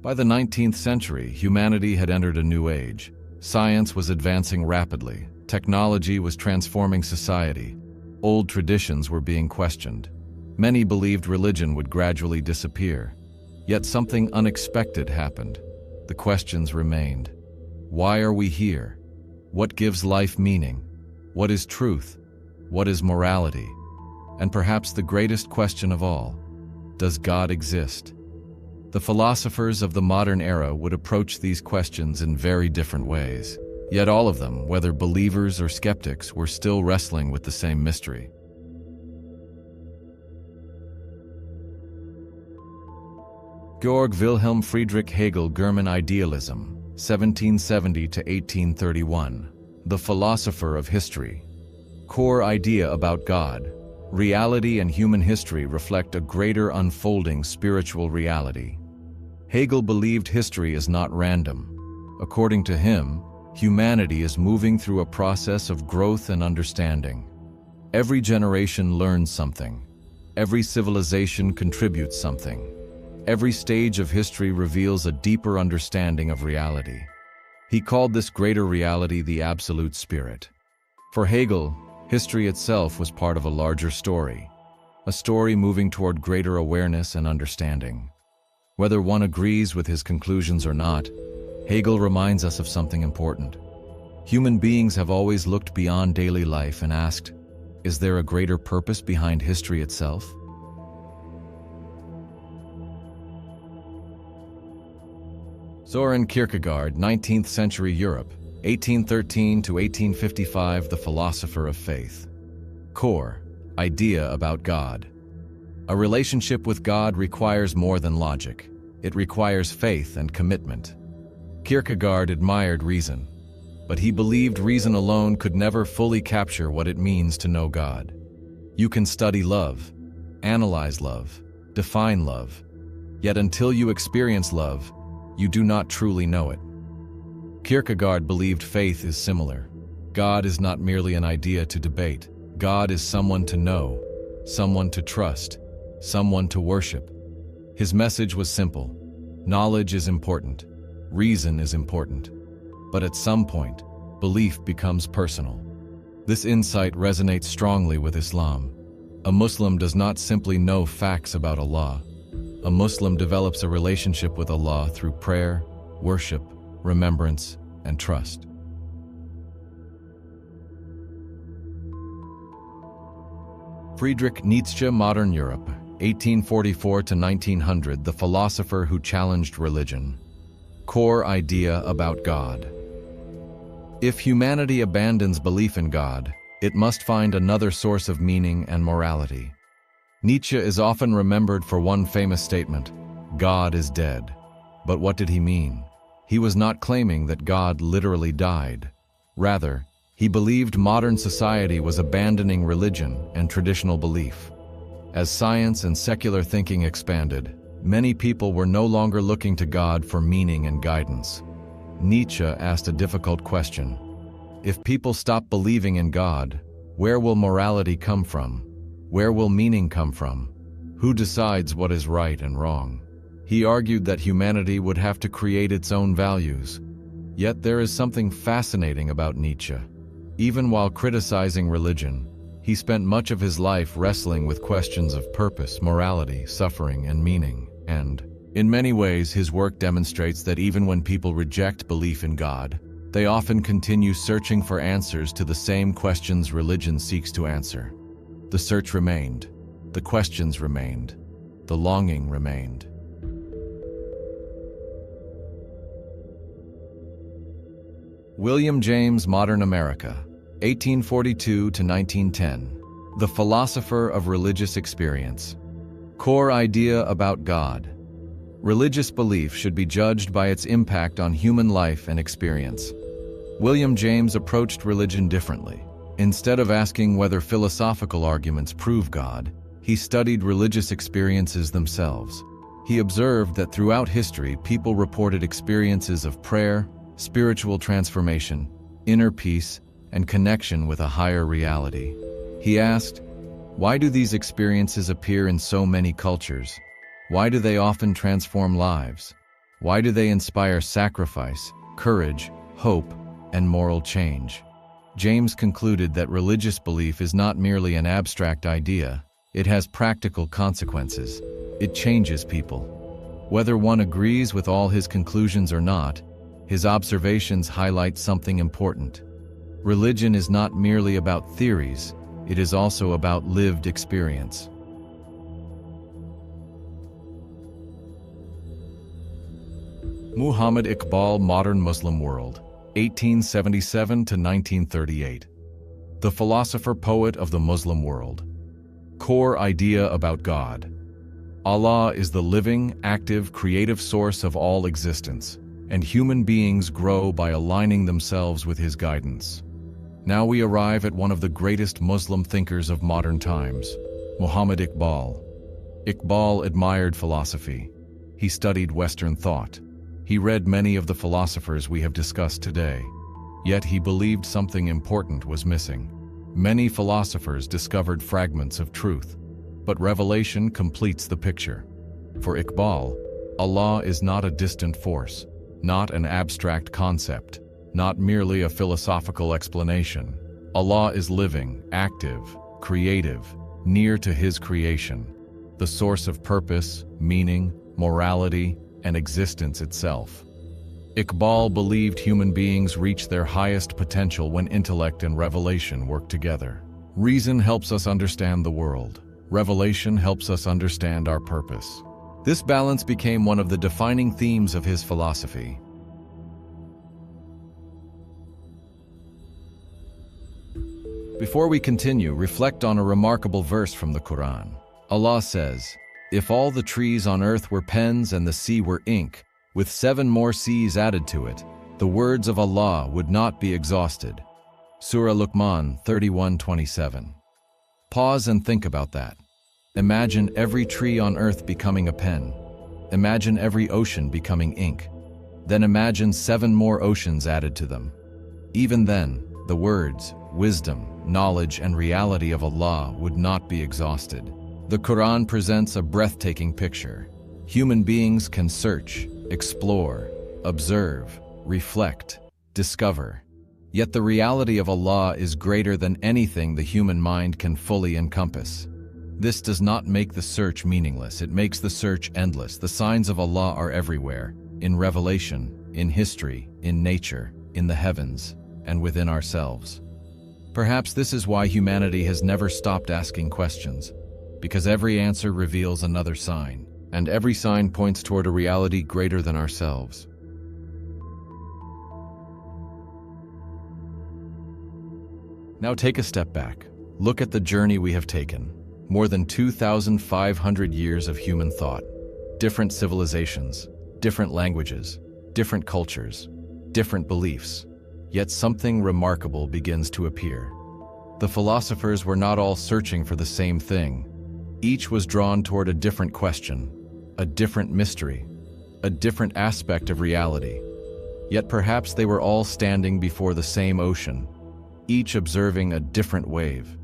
By the 19th century, humanity had entered a new age. Science was advancing rapidly. Technology was transforming society. Old traditions were being questioned. Many believed religion would gradually disappear. Yet something unexpected happened. The questions remained. Why are we here? What gives life meaning? What is truth? What is morality? And perhaps the greatest question of all, does God exist? The philosophers of the modern era would approach these questions in very different ways. Yet all of them, whether believers or skeptics, were still wrestling with the same mystery. Georg Wilhelm Friedrich Hegel, German Idealism, 1770 to 1831. The philosopher of history. Core idea about God. Reality and human history reflect a greater unfolding spiritual reality. Hegel believed history is not random. According to him, humanity is moving through a process of growth and understanding. Every generation learns something. Every civilization contributes something. Every stage of history reveals a deeper understanding of reality. He called this greater reality the Absolute Spirit. For Hegel, history itself was part of a larger story, a story moving toward greater awareness and understanding. Whether one agrees with his conclusions or not, Hegel reminds us of something important. Human beings have always looked beyond daily life and asked, is there a greater purpose behind history itself? Soren Kierkegaard, 19th century Europe, 1813 to 1855, the philosopher of faith. Core, idea about God. A relationship with God requires more than logic. It requires faith and commitment. Kierkegaard admired reason, but he believed reason alone could never fully capture what it means to know God. You can study love, analyze love, define love, yet until you experience love, you do not truly know it. Kierkegaard believed faith is similar. God is not merely an idea to debate. God is someone to know, someone to trust, someone to worship. His message was simple. Knowledge is important. Reason is important. But at some point, belief becomes personal. This insight resonates strongly with Islam. A Muslim does not simply know facts about Allah. A Muslim develops a relationship with Allah through prayer, worship, remembrance, and trust. Friedrich Nietzsche, Modern Europe, 1844 to 1900, the philosopher who challenged religion. Core idea about God. If humanity abandons belief in God, it must find another source of meaning and morality. Nietzsche is often remembered for one famous statement, God is dead. But what did he mean? He was not claiming that God literally died. Rather, he believed modern society was abandoning religion and traditional belief. As science and secular thinking expanded, many people were no longer looking to God for meaning and guidance. Nietzsche asked a difficult question. If people stop believing in God, where will morality come from? Where will meaning come from? Who decides what is right and wrong? He argued that humanity would have to create its own values. Yet there is something fascinating about Nietzsche. Even while criticizing religion, he spent much of his life wrestling with questions of purpose, morality, suffering, and meaning. And, in many ways, his work demonstrates that even when people reject belief in God, they often continue searching for answers to the same questions religion seeks to answer. The search remained. The questions remained. The longing remained. William James, Modern America, 1842 to 1910. The philosopher of religious experience. Core idea about God. Religious belief should be judged by its impact on human life and experience. William James approached religion differently. Instead of asking whether philosophical arguments prove God, he studied religious experiences themselves. He observed that throughout history, people reported experiences of prayer, spiritual transformation, inner peace, and connection with a higher reality. He asked, why do these experiences appear in so many cultures? Why do they often transform lives? Why do they inspire sacrifice, courage, hope, and moral change? James concluded that religious belief is not merely an abstract idea, it has practical consequences. It changes people. Whether one agrees with all his conclusions or not, his observations highlight something important. Religion is not merely about theories, it is also about lived experience. Muhammad Iqbal, Modern Muslim World, 1877 to 1938. The philosopher-poet of the Muslim world. Core idea about God. Allah is the living, active, creative source of all existence, and human beings grow by aligning themselves with His guidance. Now we arrive at one of the greatest Muslim thinkers of modern times, Muhammad Iqbal. Iqbal admired philosophy. He studied Western thought. He read many of the philosophers we have discussed today. Yet he believed something important was missing. Many philosophers discovered fragments of truth, but revelation completes the picture. For Iqbal, Allah is not a distant force, not an abstract concept, not merely a philosophical explanation. Allah is living, active, creative, near to His creation, the source of purpose, meaning, morality, and existence itself. Iqbal believed human beings reach their highest potential when intellect and revelation work together. Reason helps us understand the world. Revelation helps us understand our purpose. This balance became one of the defining themes of his philosophy. Before we continue, reflect on a remarkable verse from the Quran. Allah says, "If all the trees on earth were pens and the sea were ink, with 7 more seas added to it, the words of Allah would not be exhausted." Surah Luqman 31:27. Pause and think about that. Imagine every tree on earth becoming a pen. Imagine every ocean becoming ink. Then imagine 7 more oceans added to them. Even then, the words, wisdom, knowledge, and reality of Allah would not be exhausted. The Quran presents a breathtaking picture. Human beings can search, explore, observe, reflect, discover. Yet the reality of Allah is greater than anything the human mind can fully encompass. This does not make the search meaningless, it makes the search endless. The signs of Allah are everywhere, in revelation, in history, in nature, in the heavens, and within ourselves. Perhaps this is why humanity has never stopped asking questions, because every answer reveals another sign, and every sign points toward a reality greater than ourselves. Now take a step back. Look at the journey we have taken. More than 2,500 years of human thought. Different civilizations, different languages, different cultures, different beliefs. Yet something remarkable begins to appear. The philosophers were not all searching for the same thing. Each was drawn toward a different question, a different mystery, a different aspect of reality. Yet perhaps they were all standing before the same ocean, each observing a different wave.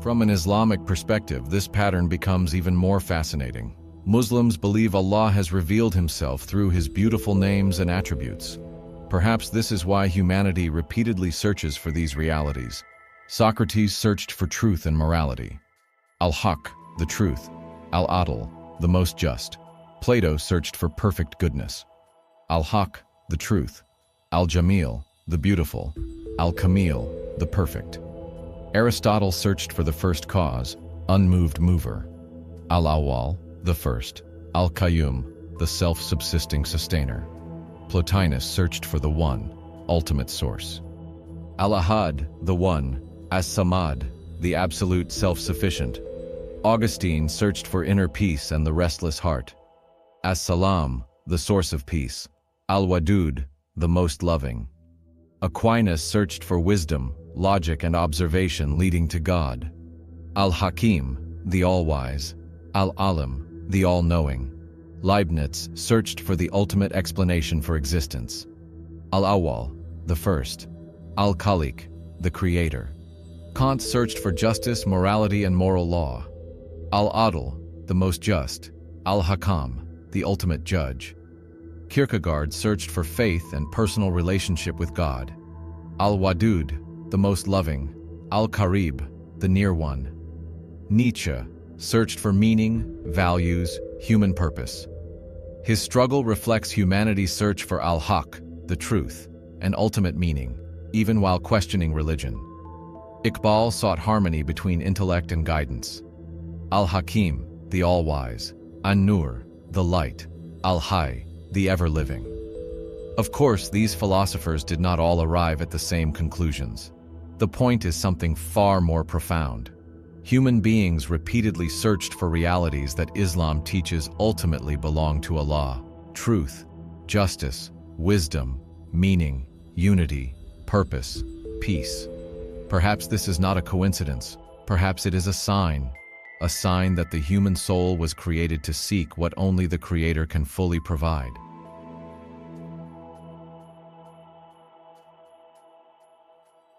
From an Islamic perspective, this pattern becomes even more fascinating. Muslims believe Allah has revealed Himself through His beautiful names and attributes. Perhaps this is why humanity repeatedly searches for these realities. Socrates searched for truth and morality. Al-Haq, the truth. Al-Adl, the most just. Plato searched for perfect goodness. Al-Haq, the truth. Al-Jamil, the beautiful. Al-Kamil, the perfect. Aristotle searched for the first cause, unmoved mover. Al-Awwal, the first. Al-Qayyum, the self-subsisting sustainer. Plotinus searched for the one, ultimate source. Al-Ahad, the one. As-Samad, the absolute self-sufficient. Augustine searched for inner peace and the restless heart. As-Salam, the source of peace. Al-Wadud, the most loving. Aquinas searched for wisdom, logic, and observation leading to God. Al-Hakim, the all-wise. Al-Alim, the all-knowing. Leibniz searched for the ultimate explanation for existence. Al-Awwal, the first. Al-Khaliq, the creator. Kant searched for justice, morality, and moral law. Al-Adl, the most just. Al-Hakam, the ultimate judge. Kierkegaard searched for faith and personal relationship with God. Al-Wadud, the most loving. Al-Qarib, the near one. Nietzsche searched for meaning, values, human purpose. His struggle reflects humanity's search for al-Haq, the truth, and ultimate meaning, even while questioning religion. Iqbal sought harmony between intellect and guidance. Al-Hakim, the all-wise. An-Nur, the light. Al-Hayy, the ever-living. Of course, these philosophers did not all arrive at the same conclusions. The point is something far more profound. Human beings repeatedly searched for realities that Islam teaches ultimately belong to Allah: truth, justice, wisdom, meaning, unity, purpose, peace. Perhaps this is not a coincidence. Perhaps it is a sign that the human soul was created to seek what only the Creator can fully provide.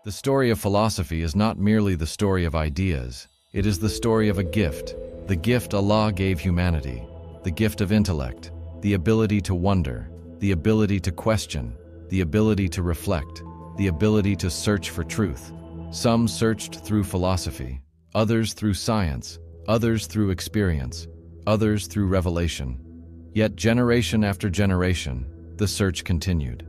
The story of philosophy is not merely the story of ideas. It is the story of a gift, the gift Allah gave humanity, the gift of intellect, the ability to wonder, the ability to question, the ability to reflect, the ability to search for truth. Some searched through philosophy, others through science, others through experience, others through revelation. Yet generation after generation, the search continued.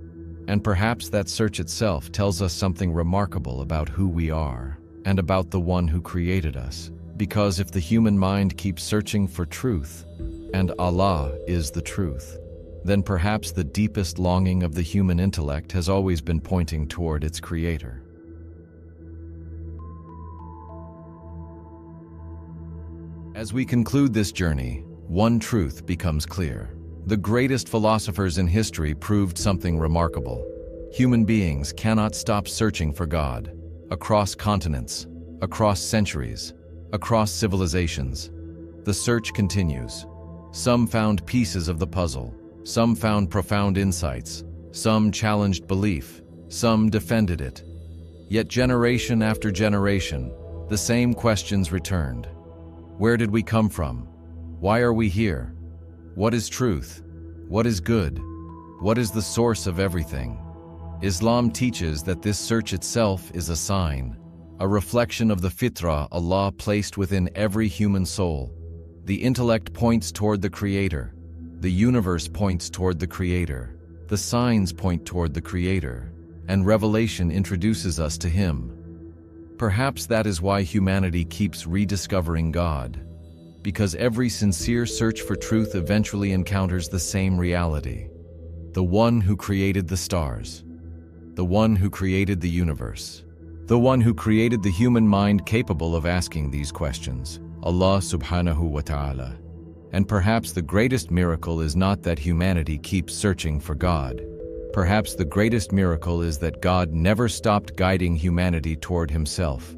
And perhaps that search itself tells us something remarkable about who we are and about the one who created us. Because if the human mind keeps searching for truth, and Allah is the truth, then perhaps the deepest longing of the human intellect has always been pointing toward its Creator. As we conclude this journey, one truth becomes clear. The greatest philosophers in history proved something remarkable. Human beings cannot stop searching for God. Across continents, across centuries, across civilizations, the search continues. Some found pieces of the puzzle, some found profound insights, some challenged belief, some defended it. Yet generation after generation, the same questions returned. Where did we come from? Why are we here? What is truth? What is good? What is the source of everything? Islam teaches that this search itself is a sign, a reflection of the Fitrah Allah placed within every human soul. The intellect points toward the Creator. The universe points toward the Creator. The signs point toward the Creator. And revelation introduces us to Him. Perhaps that is why humanity keeps rediscovering God. Because every sincere search for truth eventually encounters the same reality. The one who created the stars. The one who created the universe. The one who created the human mind capable of asking these questions. Allah subhanahu wa ta'ala. And perhaps the greatest miracle is not that humanity keeps searching for God. Perhaps the greatest miracle is that God never stopped guiding humanity toward Himself.